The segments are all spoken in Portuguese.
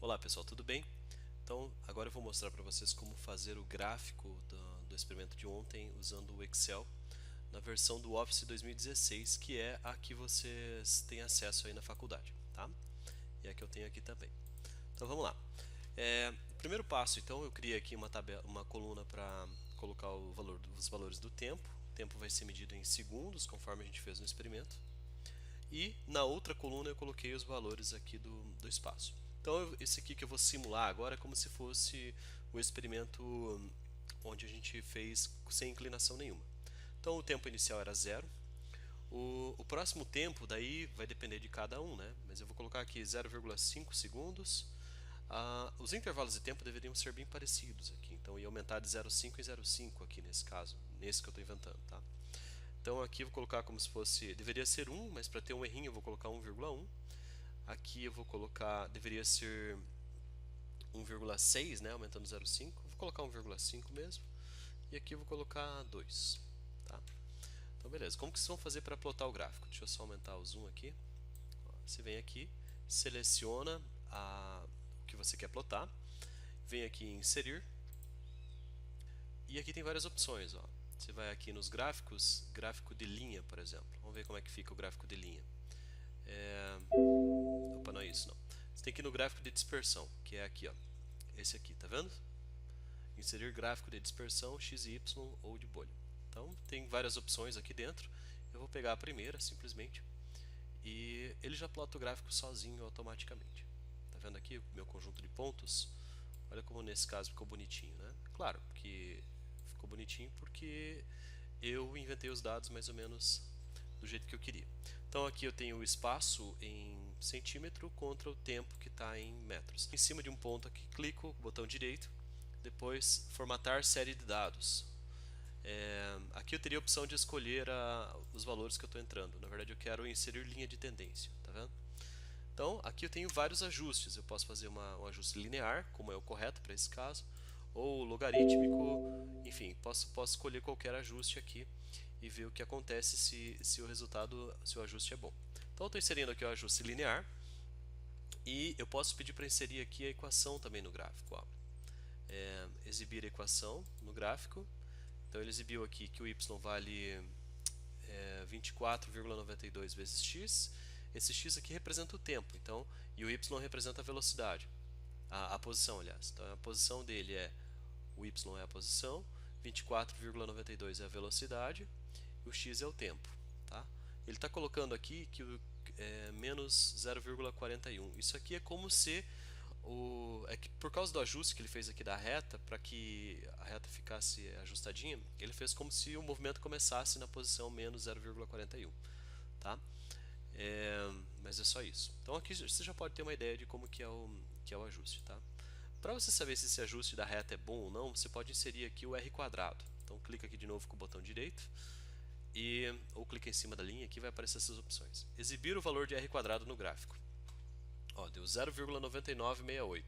Olá pessoal, tudo bem? Então agora eu vou mostrar para vocês como fazer o gráfico do experimento de ontem usando o Excel na versão do Office 2016, que é a que vocês têm acesso aí na faculdade, tá? E é a que eu tenho aqui também. Então vamos lá. O primeiro passo, então, eu criei aqui uma tabela, uma coluna para colocar os valores do tempo. O tempo vai ser medido em segundos, conforme a gente fez no experimento. E na outra coluna eu coloquei os valores aqui do espaço. Então esse aqui que eu vou simular agora é como se fosse o experimento onde a gente fez sem inclinação nenhuma. Então o tempo inicial era zero. O próximo tempo daí vai depender de cada um, né? Mas eu vou colocar aqui 0,5 segundos. Os intervalos de tempo deveriam ser bem parecidos aqui. Então ia aumentar de 0,5 em 0,5 aqui nesse caso, nesse que eu estou inventando, tá? Então aqui eu vou colocar como se fosse, deveria ser 1, mas para ter um errinho eu vou colocar 1,1. Aqui eu vou colocar, deveria ser 1,6, né, aumentando 0,5. Vou colocar 1,5 mesmo. E aqui eu vou colocar 2, tá? Então beleza, como que vocês vão fazer para plotar o gráfico? Deixa eu só aumentar o zoom aqui. Você vem aqui, seleciona o que você quer plotar, vem aqui em inserir, e aqui tem várias opções, ó. Você vai aqui nos gráficos, gráfico de linha, por exemplo. Vamos ver como é que fica o gráfico de linha. Opa, não é isso não. Você tem que ir no gráfico de dispersão, que é aqui, ó. Esse aqui, tá vendo? Inserir gráfico de dispersão x e y ou de bolha. Então tem várias opções aqui dentro. Eu vou pegar a primeira, simplesmente, e ele já plota o gráfico sozinho automaticamente. Tá vendo aqui o meu conjunto de pontos? Olha como nesse caso ficou bonitinho, né? Claro que ficou bonitinho porque eu inventei os dados mais ou menos do jeito que eu queria. Então aqui eu tenho o espaço em centímetro contra o tempo que está em metros. Em cima de um ponto aqui, clico, botão direito, depois formatar série de dados. Aqui eu teria a opção de escolher os valores que eu estou entrando. Na verdade eu quero inserir linha de tendência, tá vendo? Então aqui eu tenho vários ajustes. Eu posso fazer um ajuste linear, como é o correto para esse caso, ou logarítmico, enfim, posso escolher qualquer ajuste aqui e ver o que acontece se o resultado, se o ajuste é bom. Então eu estou inserindo aqui o ajuste linear e eu posso pedir para inserir aqui a equação também no gráfico. Ó. Exibir a equação no gráfico. Então ele exibiu aqui que o y vale 24,92 vezes x. Esse x aqui representa o tempo, então, e o y representa a velocidade, a posição, aliás. Então a posição dele o y é a posição, 24,92 é a velocidade e o x é o tempo. Tá? Ele está colocando aqui que menos 0,41. Isso aqui é como se é que por causa do ajuste que ele fez aqui da reta, para que a reta ficasse ajustadinha, ele fez como se o movimento começasse na posição menos 0,41, tá? Mas é só isso. Então aqui você já pode ter uma ideia de como que é o ajuste, tá? Para você saber se esse ajuste da reta é bom ou não, você pode inserir aqui o R quadrado. Então clica aqui de novo com o botão direito ou clica em cima da linha, aqui vai aparecer essas opções. Exibir o valor de R quadrado no gráfico. Ó, deu 0,9968.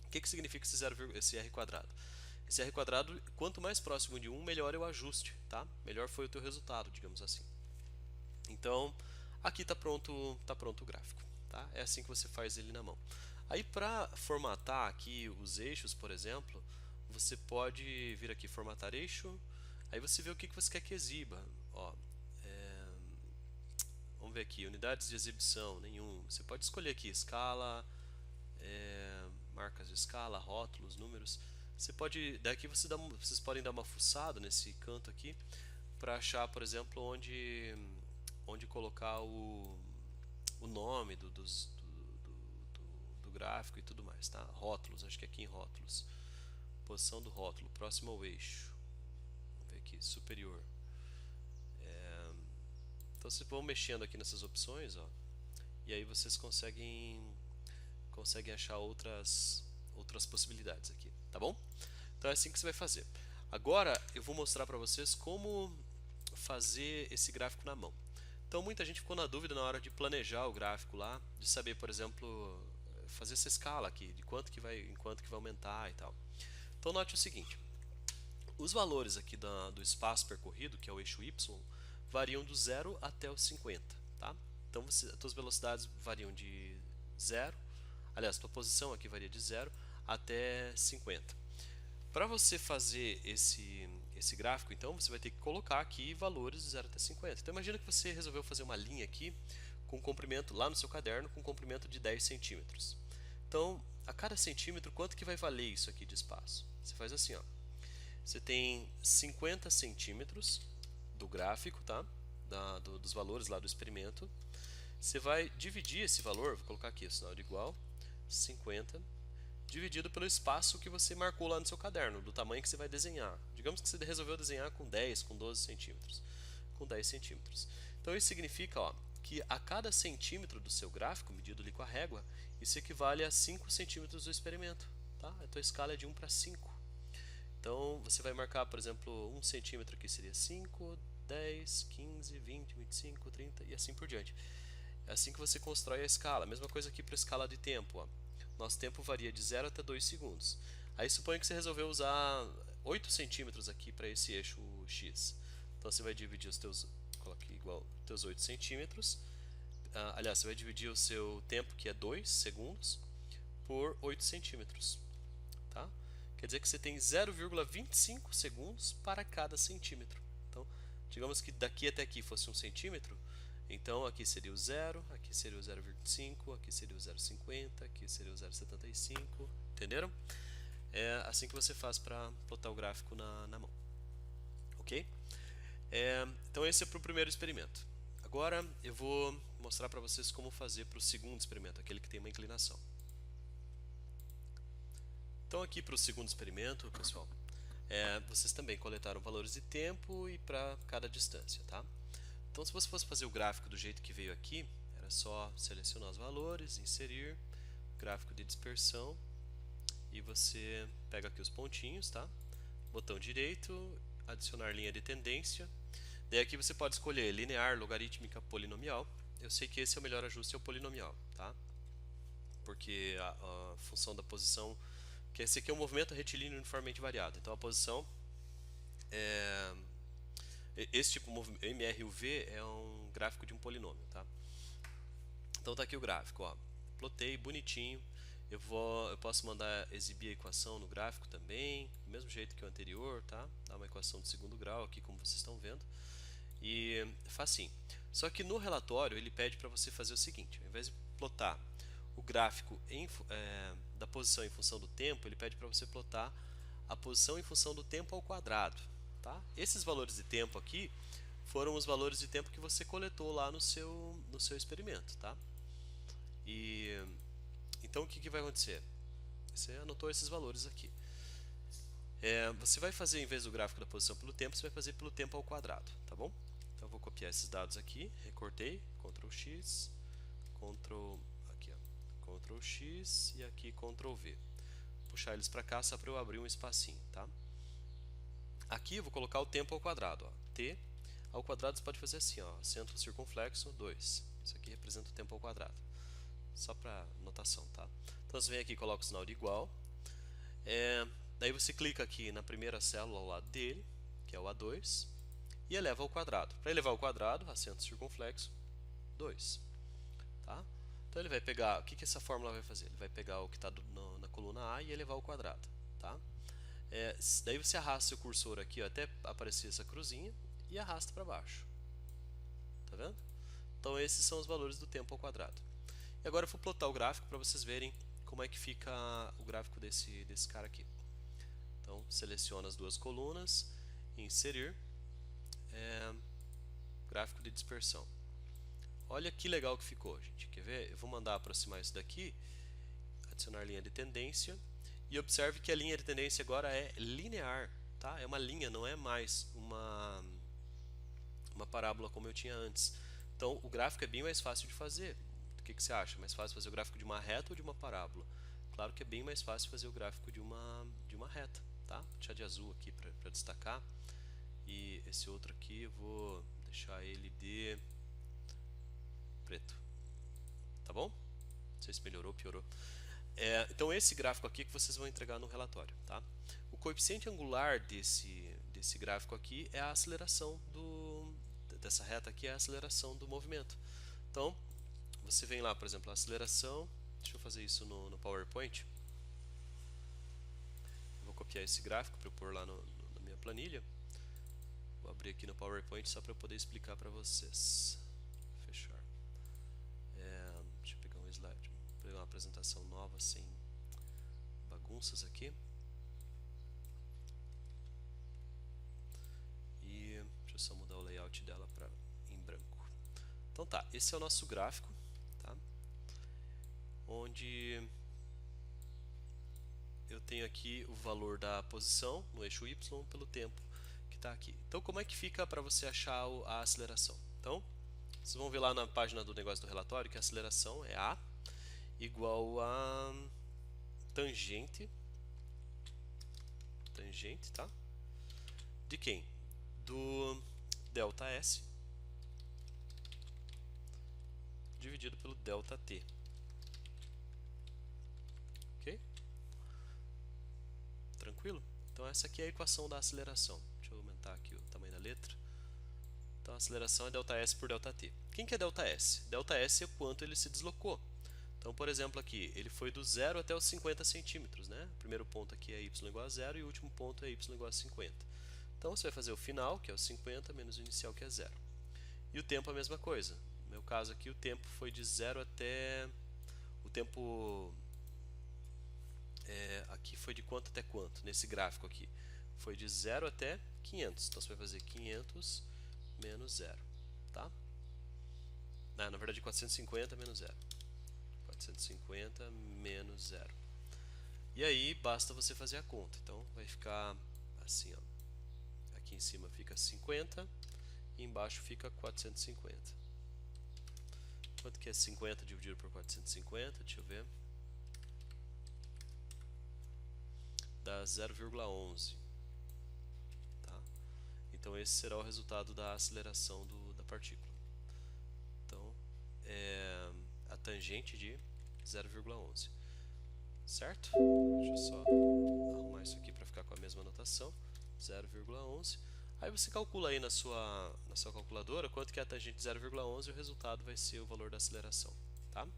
O que significa esse R quadrado? Esse R quadrado, quanto mais próximo de 1, melhor é o ajuste, tá? Melhor foi o teu resultado, digamos assim. Então, aqui está pronto o gráfico, tá? É assim que você faz ele na mão. Aí, para formatar aqui os eixos, por exemplo, você pode vir aqui formatar eixo, aí você vê o que você quer que exiba. Ó, vamos ver aqui, unidades de exibição, nenhum. Você pode escolher aqui escala, marcas de escala, rótulos, números. Daqui vocês podem dar uma fuçada nesse canto aqui para achar, por exemplo, onde colocar o nome do gráfico e tudo mais, tá? Rótulos, acho que aqui em rótulos. Posição do rótulo, próximo ao eixo. Vamos ver aqui, superior. Então vocês vão mexendo aqui nessas opções, ó, e aí vocês conseguem achar outras possibilidades aqui, tá bom? Então é assim que você vai fazer. Agora eu vou mostrar para vocês como fazer esse gráfico na mão. Então muita gente ficou na dúvida na hora de planejar o gráfico lá, de saber, por exemplo, fazer essa escala aqui, de em quanto que vai aumentar e tal. Então note o seguinte, os valores aqui do espaço percorrido, que é o eixo Y, variam do 0 até o 50, tá? Então as suas velocidades variam de 0. aliás, tua posição aqui varia de 0 até 50. Para você fazer esse gráfico, então, você vai ter que colocar aqui valores de 0 até 50. Então, imagina que você resolveu fazer uma linha aqui com comprimento, lá no seu caderno, com comprimento de 10 centímetros. Então, a cada centímetro, quanto que vai valer isso aqui de espaço? Você faz assim, ó. Você tem 50 centímetros do gráfico, tá? Dos valores lá do experimento. Você vai dividir esse valor, vou colocar aqui o sinal de igual, 50, dividido pelo espaço que você marcou lá no seu caderno, do tamanho que você vai desenhar. Digamos que você resolveu desenhar com 10, com 12 centímetros, com 10 centímetros. Então isso significa, ó, que a cada centímetro do seu gráfico, medido ali com a régua, isso equivale a 5 centímetros do experimento. Tá? A tua escala é de 1 para 5. Então você vai marcar, por exemplo, 1 centímetro aqui seria 5, 10, 15, 20, 25, 30 e assim por diante. É assim que você constrói a escala. Mesma coisa aqui para a escala de tempo. Ó. Nosso tempo varia de 0 até 2 segundos. Aí suponha que você resolveu usar 8 centímetros aqui para esse eixo X. Então você vai dividir os teus, coloque igual, teus 8 centímetros. Aliás, você vai dividir o seu tempo, que é 2 segundos, por 8 centímetros. Tá? Quer dizer que você tem 0,25 segundos para cada centímetro. Então, digamos que daqui até aqui fosse 1 centímetro, então aqui seria o 0, aqui seria o 0,5, aqui seria o 0,50, aqui seria o 0,75, entenderam? É assim que você faz para plotar o gráfico na mão, ok? Então esse é para o primeiro experimento. Agora eu vou mostrar para vocês como fazer para o segundo experimento, aquele que tem uma inclinação. Então aqui para o segundo experimento, pessoal, vocês também coletaram valores de tempo e para cada distância, tá? Então se você fosse fazer o gráfico do jeito que veio aqui, era só selecionar os valores, inserir, gráfico de dispersão, e você pega aqui os pontinhos, tá? Botão direito, adicionar linha de tendência. Daí aqui você pode escolher linear, logarítmica, polinomial. Eu sei que esse é o melhor ajuste, é o polinomial, tá? Porque a função da posição, que esse aqui é um movimento retilíneo uniformemente variado. Então a posição esse tipo MRUV é um gráfico de um polinômio, tá? Então tá aqui o gráfico, ó. Plotei bonitinho. Eu posso mandar exibir a equação no gráfico também, do mesmo jeito que o anterior, tá? Dá uma equação de segundo grau aqui, como vocês estão vendo. E facinho. Só que no relatório ele pede para você fazer o seguinte: ao invés de plotar o gráfico da posição em função do tempo, ele pede para você plotar a posição em função do tempo ao quadrado. Tá? Esses valores de tempo aqui foram os valores de tempo que você coletou lá no seu experimento. Tá? E então o que vai acontecer? Você anotou esses valores aqui. Você vai fazer, em vez do gráfico da posição pelo tempo, você vai fazer pelo tempo ao quadrado, tá bom? Então eu vou copiar esses dados aqui, recortei, Ctrl X, aqui, ó, Ctrl X e aqui Ctrl V. Puxar eles para cá só para eu abrir um espacinho, tá? Aqui eu vou colocar o tempo ao quadrado, ó. T ao quadrado você pode fazer assim, ó, centro circunflexo 2. Isso aqui representa o tempo ao quadrado. Só para notação, tá? Então você vem aqui e coloca o sinal de igual. Daí você clica aqui na primeira célula ao lado dele, que é o A2, e eleva ao quadrado. Para elevar ao quadrado, acento circunflexo 2. Tá? Então ele vai pegar, o que essa fórmula vai fazer? Ele vai pegar o que está na coluna A e elevar ao quadrado. Tá? Daí você arrasta seu cursor aqui ó, até aparecer essa cruzinha e arrasta para baixo. Tá vendo? Então esses são os valores do tempo ao quadrado. E agora eu vou plotar o gráfico para vocês verem como é que fica o gráfico desse cara aqui. Então seleciona as duas colunas, inserir, gráfico de dispersão. Olha que legal que ficou, gente. Quer ver? Eu vou mandar aproximar isso daqui, adicionar linha de tendência, e observe que a linha de tendência agora é linear, tá? É uma linha, não é mais uma parábola como eu tinha antes. Então o gráfico é bem mais fácil de fazer. O que você acha? Mais fácil fazer o gráfico de uma reta ou de uma parábola? Claro que é bem mais fácil fazer o gráfico de uma reta, tá? Vou deixar de azul aqui para destacar. E esse outro aqui eu vou deixar ele de preto. Tá bom? Não sei se melhorou ou piorou. Então esse gráfico aqui que vocês vão entregar no relatório, tá? O coeficiente angular desse gráfico aqui é a aceleração dessa reta aqui, é a aceleração do movimento. Então você vem lá, por exemplo, a aceleração Deixa eu fazer isso no PowerPoint. Vou copiar esse gráfico para eu pôr lá na minha planilha. Vou abrir aqui no PowerPoint só para eu poder explicar para vocês. Fechar. Deixa eu pegar um slide, pegar uma apresentação nova sem bagunças aqui. E deixa eu só mudar o layout dela para em branco. Então tá, esse é o nosso gráfico, tá? Onde eu tenho aqui o valor da posição no eixo Y pelo tempo que está aqui. Então como é que fica para você achar a aceleração? Então, vocês vão ver lá na página do negócio do relatório que a aceleração é A igual a tangente, tá? De quem? Do delta S dividido pelo delta T. Ok? Tranquilo? Então essa aqui é a equação da aceleração. Deixa eu aumentar aqui o tamanho da letra. Então a aceleração é ΔS por ΔT. Quem que é ΔS? ΔS é o quanto ele se deslocou. Então, por exemplo, aqui, ele foi do 0 até os 50 centímetros, né? O primeiro ponto aqui é y igual a 0 e o último ponto é y igual a 50. Então você vai fazer o final, que é o 50, menos o inicial, que é 0. E o tempo é a mesma coisa. No meu caso aqui, o tempo foi de 0 até... O tempo... aqui foi de quanto até quanto? Nesse gráfico aqui. Foi de 0 até 500. Então você vai fazer 500 menos 0. Tá? Na verdade, 450 menos 0. 450 menos 0. E aí, basta você fazer a conta. Então, vai ficar assim, ó. Aqui em cima fica 50 e embaixo fica 450. Quanto que é 50 dividido por 450? Deixa eu ver. Dá 0,11. Tá? Então, esse será o resultado da aceleração da partícula. Então, é a tangente de 0,11. Certo? Deixa eu só arrumar isso aqui para ficar com a mesma notação. 0,11. Aí você calcula aí na sua calculadora quanto que é a tangente de 0,11 e o resultado vai ser o valor da aceleração. Tá?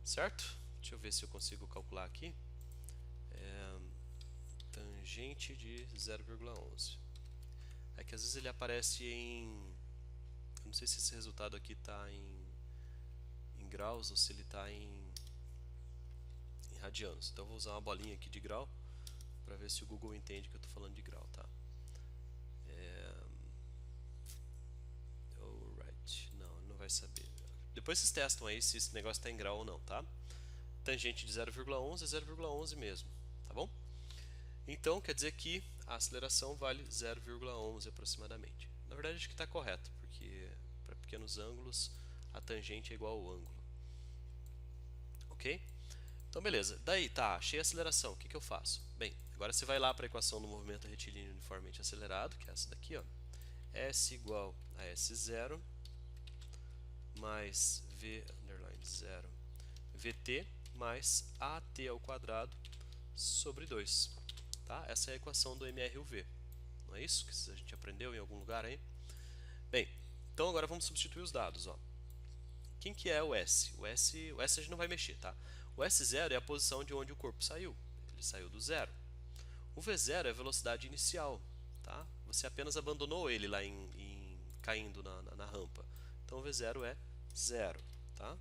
Certo? Deixa eu ver se eu consigo calcular aqui. Tangente de 0,11. É que às vezes ele aparece em... Eu não sei se esse resultado aqui está em graus ou se ele está em radianos. Então eu vou usar uma bolinha aqui de grau para ver se o Google entende que eu estou falando de grau, tá? Alright, não, ele não vai saber. Depois vocês testam aí se esse negócio está em grau ou não, tá? Tangente de 0,11 é 0,11 mesmo, tá bom? Então quer dizer que a aceleração vale 0,11 aproximadamente. Na verdade acho que está correto, porque para pequenos ângulos a tangente é igual ao ângulo. Ok? Então beleza, daí tá, achei a aceleração, o que eu faço? Bem, agora você vai lá para a equação do movimento retilíneo uniformemente acelerado, que é essa daqui, ó. S igual a S0 mais V underline 0 VT mais AT ao quadrado sobre 2. Tá? Essa é a equação do MRUV. Não é isso que a gente aprendeu em algum lugar aí? Bem, então agora vamos substituir os dados, ó. Quem que é o S? O S a gente não vai mexer, tá? O S0 é a posição de onde o corpo saiu. Ele saiu do zero. O V0 é a velocidade inicial, tá? Você apenas abandonou ele lá caindo na rampa. Então o V0 é 0, tá?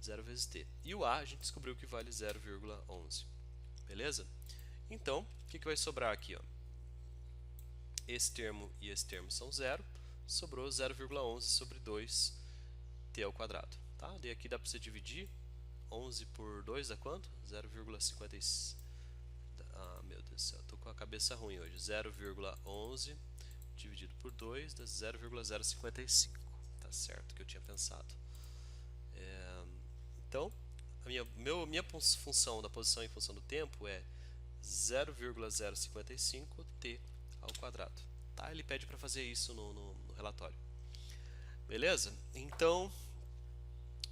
0 vezes t. E o A a gente descobriu que vale 0,11. Beleza? Então, o que vai sobrar aqui, ó? Esse termo e esse termo são 0. Sobrou 0,11 sobre 2t ao quadrado. Tá? Daí aqui dá para você dividir. 11 por 2 dá quanto? 0,56. Ah, meu Deus do céu, estou com a cabeça ruim hoje. 0,11 dividido por 2 dá 0,055. Tá certo que eu tinha pensado. Então, minha função da posição em função do tempo é 0,055t ao quadrado. Tá? Ele pede para fazer isso no relatório. Beleza? Então,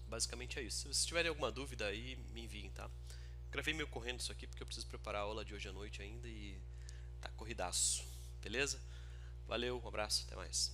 basicamente é isso. Se vocês tiverem alguma dúvida aí, me enviem, tá? Gravei meio correndo isso aqui porque eu preciso preparar a aula de hoje à noite ainda e tá corridaço. Beleza? Valeu, um abraço, até mais.